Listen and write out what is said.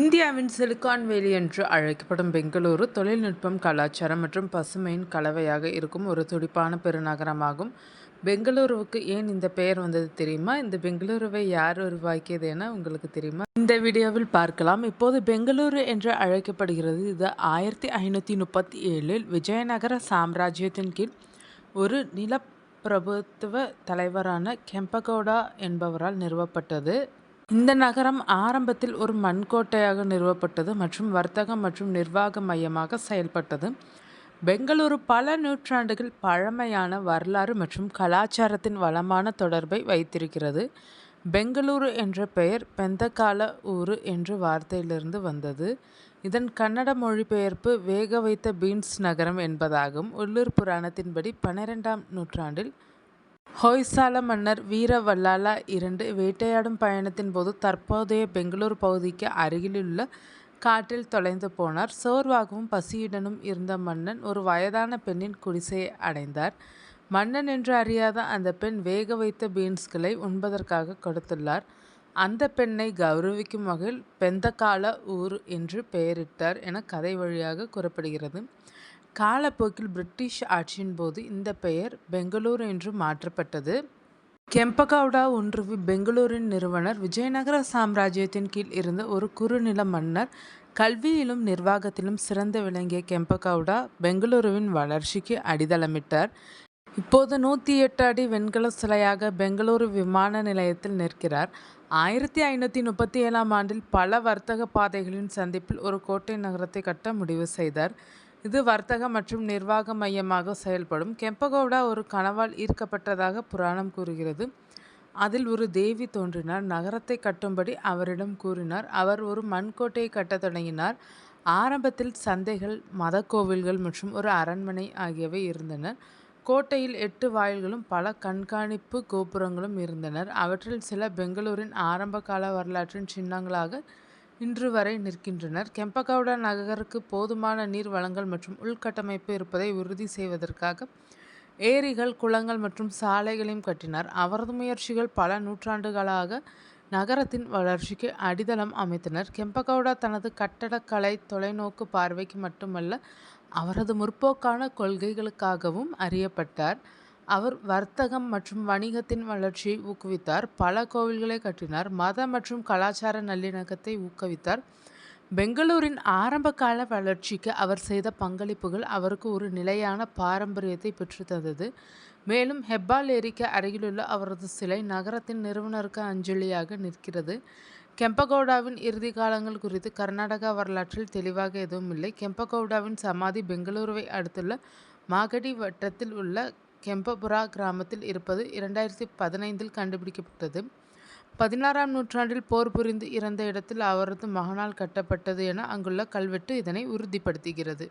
இந்தியாவின் சிலிக்கான் வேலி என்று அழைக்கப்படும் பெங்களூரு தொழில்நுட்பம், கலாச்சாரம் மற்றும் பசுமையின் கலவையாக இருக்கும் ஒரு துடிப்பான பெருநகரமாகும். பெங்களூருவுக்கு ஏன் இந்த பெயர் வந்தது தெரியுமா? இந்த பெங்களூருவை யார் உருவாக்கியது என உங்களுக்கு தெரியுமா? இந்த வீடியோவில் பார்க்கலாம். இப்போது பெங்களூரு என்று அழைக்கப்படுகிறது. இது 1537இல் விஜயநகர சாம்ராஜ்யத்தின் கீழ் ஒரு நிலப்பிரபுத்துவ தலைவரான கெம்பகௌடா என்பவரால் நிறுவப்பட்டது. இந்த நகரம் ஆரம்பத்தில் ஒரு மண்கோட்டையாக நிறுவப்பட்டது மற்றும் வர்த்தகம் மற்றும் நிர்வாக மையமாக செயல்பட்டது. பெங்களூரு பல நூற்றாண்டுகள் பழமையான வரலாறு மற்றும் கலாச்சாரத்தின் வளமான தொடர்பை வைத்திருக்கிறது. பெங்களூரு என்ற பெயர் பெந்தகால ஊரு என்ற வார்த்தையிலிருந்து வந்தது. இதன் கன்னட மொழிபெயர்ப்பு வேக வைத்த பீன்ஸ் நகரம் என்பதாகும். உள்ளூர் புராணத்தின்படி 12ஆம் நூற்றாண்டில் ஹொய்சால மன்னர் வீர வல்லாலா II வேட்டையாடும் பயணத்தின் போது தற்போதைய பெங்களூரு பகுதிக்கு அருகிலுள்ள காட்டில் தொலைந்து போனார். சோர்வாகவும் பசியுடனும் இருந்த மன்னன் ஒரு வயதான பெண்ணின் குடிசையை அடைந்தார். மன்னன் என்று அறியாத அந்த பெண் வேக வைத்த பீன்ஸ்களை உண்பதற்காக கொடுத்துள்ளார். அந்த பெண்ணை கௌரவிக்கும் வகையில் பெந்தகால ஊர் என்று பெயரிட்டார் என கதை வழியாக கூறப்படுகிறது. காலப்போக்கில் பிரிட்டிஷ் ஆட்சியின் போது இந்த பெயர் பெங்களூரு என்று மாற்றப்பட்டது. கெம்பகௌடா ஒன்றுவி பெங்களூரின் நிறுவனர். விஜயநகர சாம்ராஜ்யத்தின் கீழ் இருந்த ஒரு குறுநில மன்னர். கல்வியிலும் நிர்வாகத்திலும் சிறந்து விளங்கிய கெம்பகௌடா பெங்களூருவின் வளர்ச்சிக்கு அடித்தளமிட்டார். இப்போது 108 அடி வெண்கல சிலையாக பெங்களூரு விமான நிலையத்தில் நிற்கிறார். 1537ஆம் ஆண்டில் பல வர்த்தக பாதைகளின் சந்திப்பில் ஒரு கோட்டை நகரத்தை கட்ட முடிவு செய்தார். இது வர்த்தக மற்றும் நிர்வாக மையமாக செயல்படும். கெம்பகௌடா ஒரு கனவால் ஈர்க்கப்பட்டதாக புராணம் கூறுகிறது. அதில் ஒரு தேவி தோன்றினார். நகரத்தை கட்டும்படி அவரிடம் கூறினார். அவர் ஒரு மண்கோட்டையை கட்டத் தொடங்கினார். ஆரம்பத்தில் சந்தைகள், மத கோவில்கள் மற்றும் ஒரு அரண்மனை ஆகியவை இருந்தன. கோட்டையில் 8 வாயில்களும் பல கண்காணிப்பு கோபுரங்களும் இருந்தனர். அவற்றில் சில பெங்களூரின் ஆரம்ப கால வரலாற்றின் சின்னங்களாக இன்று வரை நிற்கின்றனர். கெம்பகௌடா நகருக்கு போதுமான நீர் வளங்கள் மற்றும் உள்கட்டமைப்பு இருப்பதை உறுதி செய்வதற்காக ஏரிகள், குளங்கள் மற்றும் சாலைகளையும் கட்டினார். அவரது முயற்சிகள் பல நூற்றாண்டுகளாக நகரத்தின் வளர்ச்சிக்கு அடித்தளம் அமைத்தனர். கெம்பகௌடா தனது கட்டடக்கலை தொலைநோக்கு பார்வைக்கு மட்டுமல்ல, அவரது முற்போக்கான கொள்கைகளுக்காகவும் அறியப்பட்டார். அவர் வர்த்தகம் மற்றும் வணிகத்தின் வளர்ச்சியை ஊக்குவித்தார். பல கோவில்களை கட்டினார். மத மற்றும் கலாச்சார நல்லிணக்கத்தை ஊக்குவித்தார். பெங்களூரின் ஆரம்ப கால வளர்ச்சிக்கு அவர் செய்த பங்களிப்புகள் அவருக்கு ஒரு நிலையான பாரம்பரியத்தை பெற்றுத்தந்தது. மேலும் ஹெப்பால் ஏரிக்கு அருகிலுள்ள அவரது சிலை நகரத்தின் நிறுவனருக்கு அஞ்சலியாக நிற்கிறது. கெம்பகௌடாவின் இறுதி காலங்கள் குறித்து கர்நாடகா வரலாற்றில் தெளிவாக எதுவும் இல்லை. கெம்பகௌடாவின் சமாதி பெங்களூருவை அடுத்துள்ள மாகடி வட்டத்தில் உள்ள கெம்பபுரா கிராமத்தில் இருப்பது 2015இல் கண்டுபிடிக்கப்பட்டது. 16ஆம் நூற்றாண்டில் போர் புரிந்து இறந்த இடத்தில் அவரது மகனால் கட்டப்பட்டது என அங்குள்ள கல்வெட்டு இதனை உறுதிப்படுத்துகிறது.